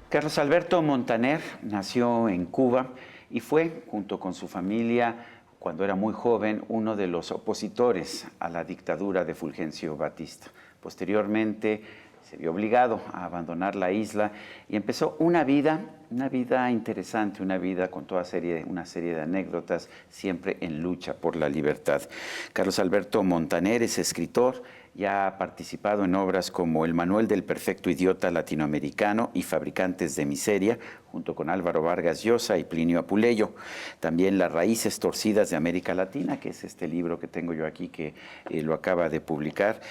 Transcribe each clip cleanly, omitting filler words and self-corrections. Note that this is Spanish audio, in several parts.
Carlos Alberto Montaner nació en Cuba y fue, junto con su familia, cuando era muy joven, uno de los opositores a la dictadura de Fulgencio Batista. Posteriormente se vio obligado a abandonar la isla y empezó una vida interesante, una vida con una serie de anécdotas, siempre en lucha por la libertad. Carlos Alberto Montaner es escritor y ha participado en obras como El Manual del Perfecto Idiota Latinoamericano y Fabricantes de Miseria, junto con Álvaro Vargas Llosa y Plinio Apuleyo. También Las Raíces Torcidas de América Latina, que es este libro que tengo yo aquí, que lo acaba de publicar,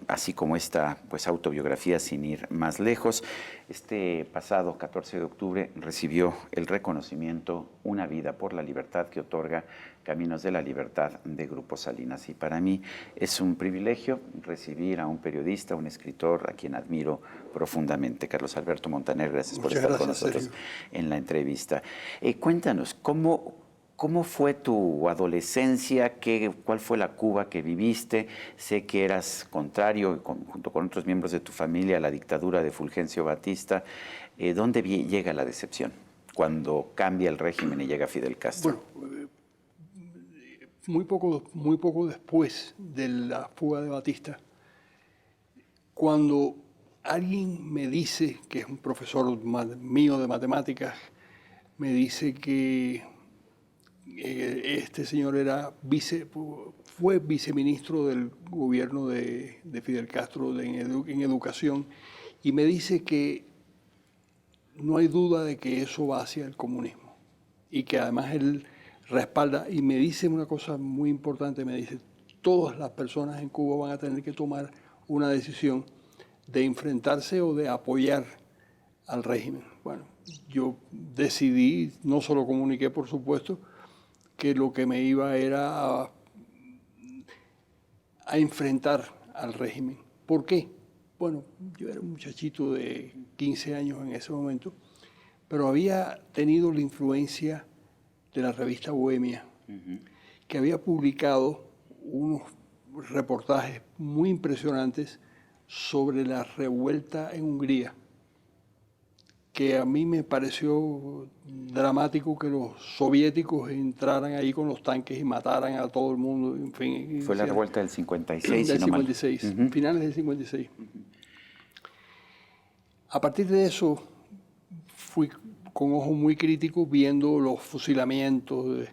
así como esta autobiografía Sin ir más lejos. Este pasado 14 de octubre recibió el reconocimiento Una vida por la libertad que otorga Caminos de la Libertad de Grupo Salinas. Y para mí es un privilegio recibir a un periodista, un escritor a quien admiro profundamente. Carlos Alberto Montaner, gracias por estar con nosotros, Sergio, en la entrevista. Cuéntanos, ¿cómo fue tu adolescencia? ¿Cuál fue la Cuba que viviste? Sé que eras contrario, junto con otros miembros de tu familia, a la dictadura de Fulgencio Batista. ¿Dónde llega la decepción cuando cambia el régimen y llega Fidel Castro? Bueno, muy poco después de la fuga de Batista, cuando alguien me dice, que es un profesor mío de matemáticas, me dice que este señor fue viceministro del gobierno de Fidel Castro en educación, y me dice que no hay duda de que eso va hacia el comunismo y que además él respalda, y me dice una cosa muy importante, me dice: todas las personas en Cuba van a tener que tomar una decisión de enfrentarse o de apoyar al régimen. Bueno, yo decidí, no se lo comuniqué por supuesto, que lo que me iba era a enfrentar al régimen. ¿Por qué? Bueno, yo era un muchachito de 15 años en ese momento, pero había tenido la influencia de la revista Bohemia, que había publicado unos reportajes muy impresionantes sobre la revuelta en Hungría, que a mí me pareció dramático que los soviéticos entraran ahí con los tanques y mataran a todo el mundo. En fin, fue la revuelta del 56, del 56, finales del 56. A partir de eso fui con ojos muy críticos viendo los fusilamientos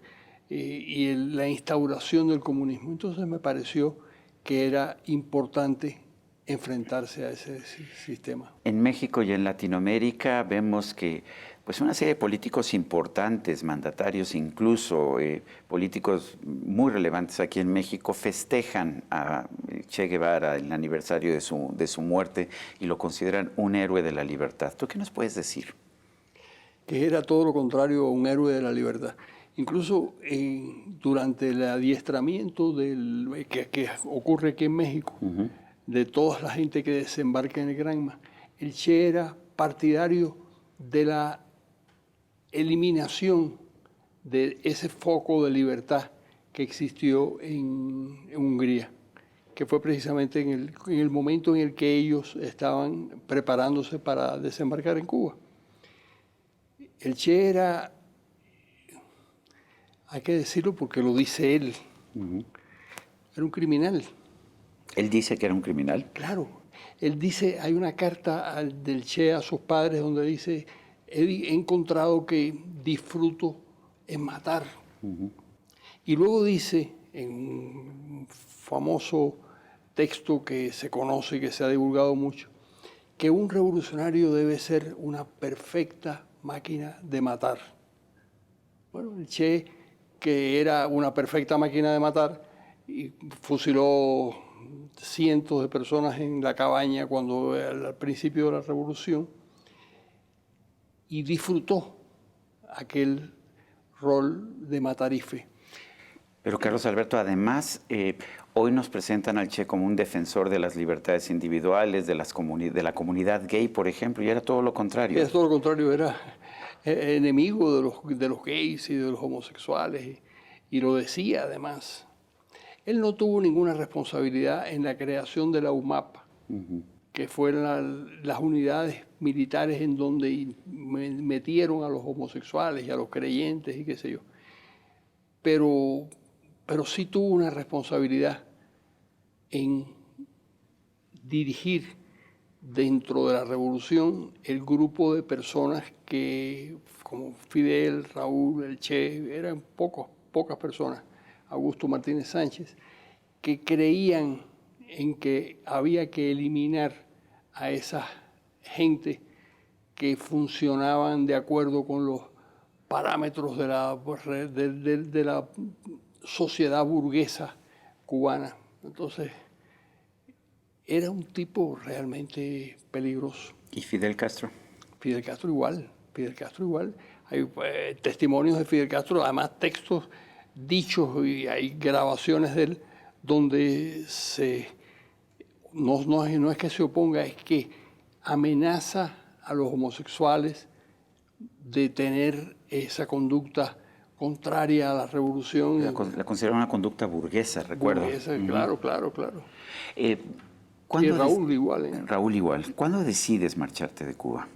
y la instauración del comunismo. Entonces me pareció que era importante enfrentarse a ese sistema. En México y en Latinoamérica vemos que una serie de políticos importantes, mandatarios incluso, políticos muy relevantes aquí en México, festejan a Che Guevara el aniversario de su muerte y lo consideran un héroe de la libertad. ¿Tú qué nos puedes decir? Que era todo lo contrario a un héroe de la libertad. Incluso durante el adiestramiento que ocurre aquí en México, de toda la gente que desembarca en el Granma, el Che era partidario de la eliminación de ese foco de libertad que existió en Hungría, que fue precisamente en el momento en el que ellos estaban preparándose para desembarcar en Cuba. El Che era, hay que decirlo porque lo dice él, era un criminal. ¿Él dice que era un criminal? Claro. Él dice, hay una carta del Che a sus padres donde dice: he encontrado que disfruto en matar. Y luego dice, en un famoso texto que se conoce y que se ha divulgado mucho, que un revolucionario debe ser una perfecta máquina de matar. Bueno, el Che, que era una perfecta máquina de matar, y fusiló cientos de personas en la cabaña al principio de la revolución, y disfrutó aquel rol de matarife. Pero Carlos Alberto, además, hoy nos presentan al Che como un defensor de las libertades individuales, de la comunidad gay, por ejemplo, y era todo lo contrario. Era todo lo contrario, era enemigo de los gays y de los homosexuales, y lo decía además. Él no tuvo ninguna responsabilidad en la creación de la UMAP. que fueron las unidades militares en donde metieron a los homosexuales y a los creyentes y qué sé yo. Pero sí tuvo una responsabilidad en dirigir dentro de la revolución el grupo de personas que, como Fidel, Raúl, el Che, eran pocas personas, Augusto Martínez Sánchez, que creían en que había que eliminar a esa gente que funcionaban de acuerdo con los parámetros de la sociedad burguesa cubana. Entonces, era un tipo realmente peligroso. ¿Y Fidel Castro? Fidel Castro igual. Hay testimonios de Fidel Castro, además textos dichos y hay grabaciones de él donde no es que se oponga, es que amenaza a los homosexuales de tener esa conducta contraria a la revolución. La considera una conducta burguesa, recuerdo. Burguesa, claro. Eh, Y Raúl igual. Raúl igual. ¿Cuándo decides marcharte de Cuba?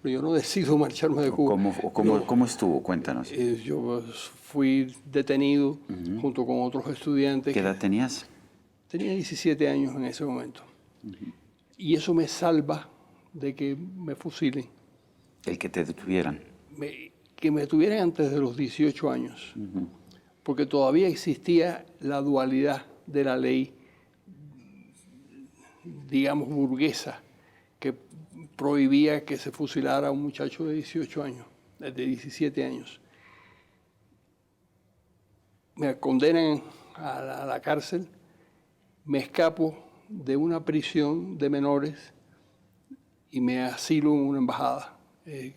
Pero yo no decido marcharme de Cuba. ¿Cómo estuvo? Cuéntanos. Yo fui detenido junto con otros estudiantes. ¿Qué edad tenías? Tenía 17 años en ese momento. Y eso me salva de que me fusilen. El que te detuvieran. Que me detuvieran antes de los 18 años. Porque todavía existía la dualidad de la ley, digamos, burguesa, que prohibía que se fusilara a un muchacho de 18 años, de 17 años. Me condenan a la cárcel, me escapo de una prisión de menores y me asilo en una embajada.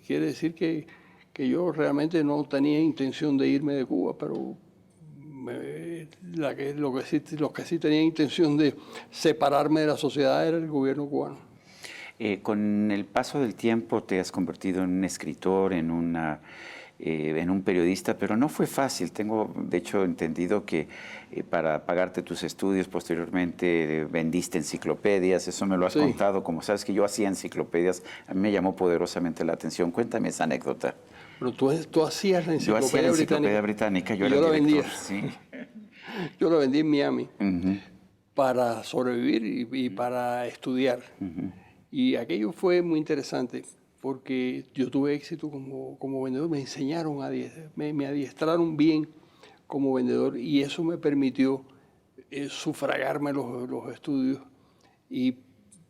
Quiere decir que yo realmente no tenía intención de irme de Cuba, pero los que sí tenían intención de separarme de la sociedad era el gobierno cubano. Con el paso del tiempo te has convertido en un escritor, en un periodista, pero no fue fácil. Tengo, de hecho, entendido que para pagarte tus estudios posteriormente vendiste enciclopedias. Eso me lo has contado. Como sabes que yo hacía enciclopedias, a mí me llamó poderosamente la atención. Cuéntame esa anécdota. Pero tú hacías la Yo hacía la enciclopedia británica, yo era la director. vendía. Sí. Yo la vendí en Miami para sobrevivir y para estudiar. Y aquello fue muy interesante porque yo tuve éxito como vendedor. Me enseñaron, me adiestraron bien como vendedor y eso me permitió sufragarme los estudios y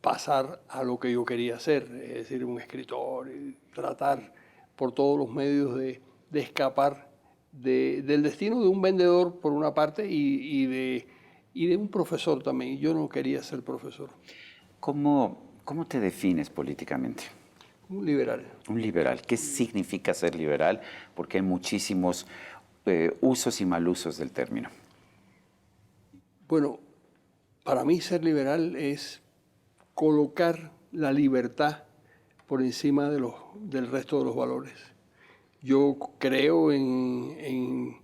pasar a lo que yo quería hacer, es decir, un escritor, y tratar por todos los medios de escapar del destino de un vendedor por una parte y de un profesor también. Yo no quería ser profesor. ¿Cómo te defines políticamente? Un liberal. Un liberal. ¿Qué significa ser liberal? Porque hay muchísimos usos y malusos del término. Bueno, para mí ser liberal es colocar la libertad por encima del resto de los valores. Yo creo en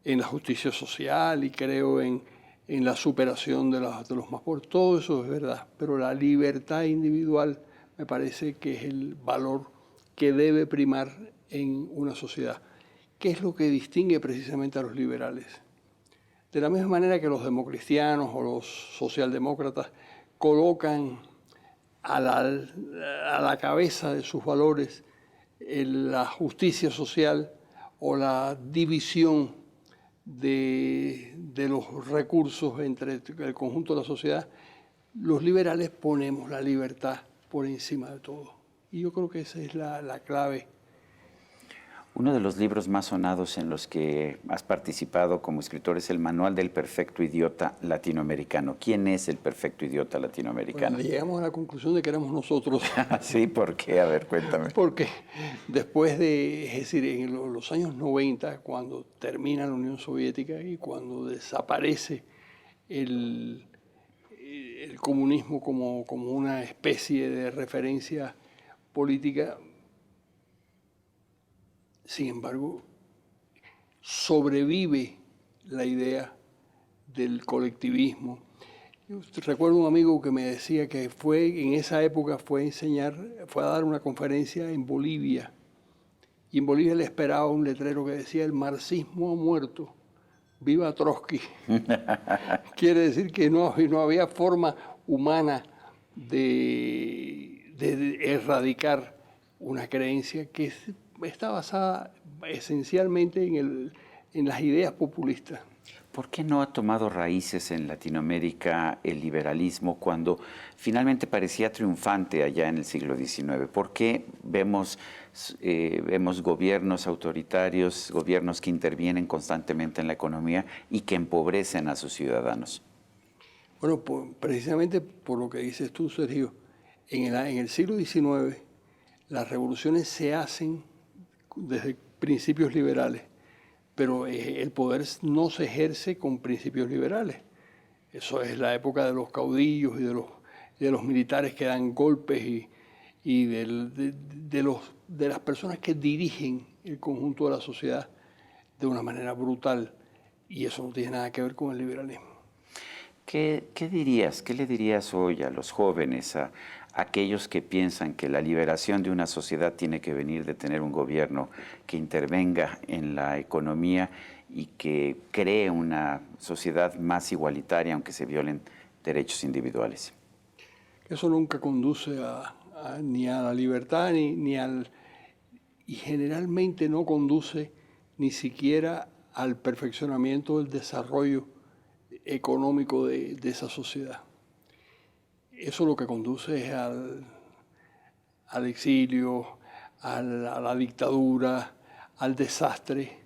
la justicia social y creo en la superación de los más pobres. Todo eso es verdad, pero la libertad individual me parece que es el valor que debe primar en una sociedad. ¿Qué es lo que distingue precisamente a los liberales? De la misma manera que los democristianos o los socialdemócratas colocan a la cabeza de sus valores la justicia social o la división de los recursos entre el conjunto de la sociedad, los liberales ponemos la libertad por encima de todo. Y yo creo que esa es la clave. Uno de los libros más sonados en los que has participado como escritor es el Manual del Perfecto Idiota Latinoamericano. ¿Quién es el perfecto idiota latinoamericano? Bueno, llegamos a la conclusión de que éramos nosotros. Sí, ¿por qué? A ver, cuéntame. Porque después es decir, en los años 90, cuando termina la Unión Soviética y cuando desaparece el comunismo como una especie de referencia política, sin embargo, sobrevive la idea del colectivismo. Recuerdo un amigo que me decía que en esa época fue a dar una conferencia en Bolivia. Y en Bolivia le esperaba un letrero que decía: el marxismo ha muerto, viva Trotsky. Quiere decir que no había forma humana de erradicar una creencia que está basada esencialmente en las ideas populistas. ¿Por qué no ha tomado raíces en Latinoamérica el liberalismo cuando finalmente parecía triunfante allá en el siglo XIX? ¿Por qué vemos gobiernos autoritarios, gobiernos que intervienen constantemente en la economía y que empobrecen a sus ciudadanos? Bueno, precisamente por lo que dices tú, Sergio, en el siglo XIX las revoluciones se hacen desde principios liberales, pero el poder no se ejerce con principios liberales. Eso es la época de los caudillos y de los militares que dan golpes y de las personas que dirigen el conjunto de la sociedad de una manera brutal, y eso no tiene nada que ver con el liberalismo. ¿Qué le dirías hoy a los jóvenes, a aquellos que piensan que la liberación de una sociedad tiene que venir de tener un gobierno que intervenga en la economía y que cree una sociedad más igualitaria, aunque se violen derechos individuales? Eso nunca conduce ni a la libertad y generalmente no conduce ni siquiera al perfeccionamiento del desarrollo económico de esa sociedad. Eso lo que conduce es al exilio, a la dictadura, al desastre.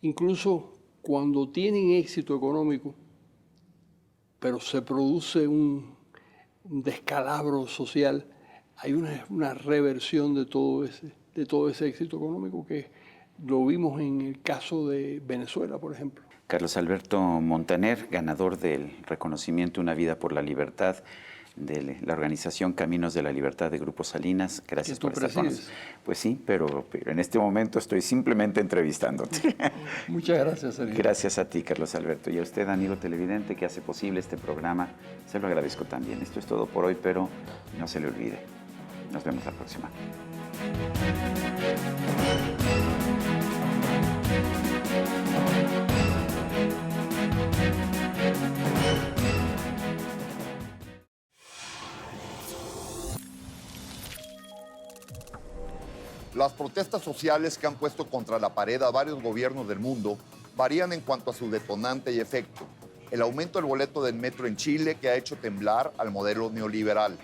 Incluso cuando tienen éxito económico, pero se produce un descalabro social, hay una reversión de todo ese éxito económico, que lo vimos en el caso de Venezuela, por ejemplo. Carlos Alberto Montaner, ganador del reconocimiento Una Vida por la Libertad de la organización Caminos de la Libertad de Grupo Salinas. Gracias por estar con nosotros. Pues sí, pero en este momento estoy simplemente entrevistándote. Muchas gracias, Sergio. Gracias a ti, Carlos Alberto. Y a usted, amigo televidente, que hace posible este programa. Se lo agradezco también. Esto es todo por hoy, pero no se le olvide. Nos vemos la próxima. Las protestas sociales que han puesto contra la pared a varios gobiernos del mundo varían en cuanto a su detonante y efecto. El aumento del boleto del metro en Chile, que ha hecho temblar al modelo neoliberal.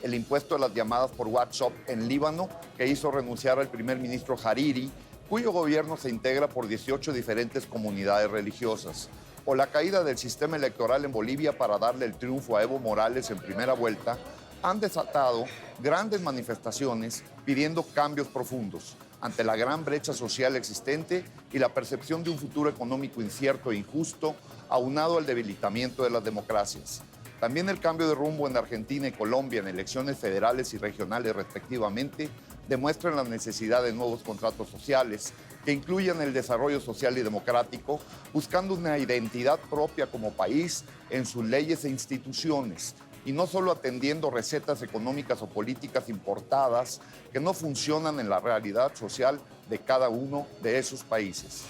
El impuesto de las llamadas por WhatsApp en Líbano, que hizo renunciar al primer ministro Hariri, cuyo gobierno se integra por 18 diferentes comunidades religiosas. O la caída del sistema electoral en Bolivia para darle el triunfo a Evo Morales en primera vuelta, han desatado grandes manifestaciones pidiendo cambios profundos ante la gran brecha social existente y la percepción de un futuro económico incierto e injusto, aunado al debilitamiento de las democracias. También el cambio de rumbo en Argentina y Colombia en elecciones federales y regionales respectivamente demuestran la necesidad de nuevos contratos sociales que incluyan el desarrollo social y democrático, buscando una identidad propia como país en sus leyes e instituciones, y no solo atendiendo recetas económicas o políticas importadas que no funcionan en la realidad social de cada uno de esos países.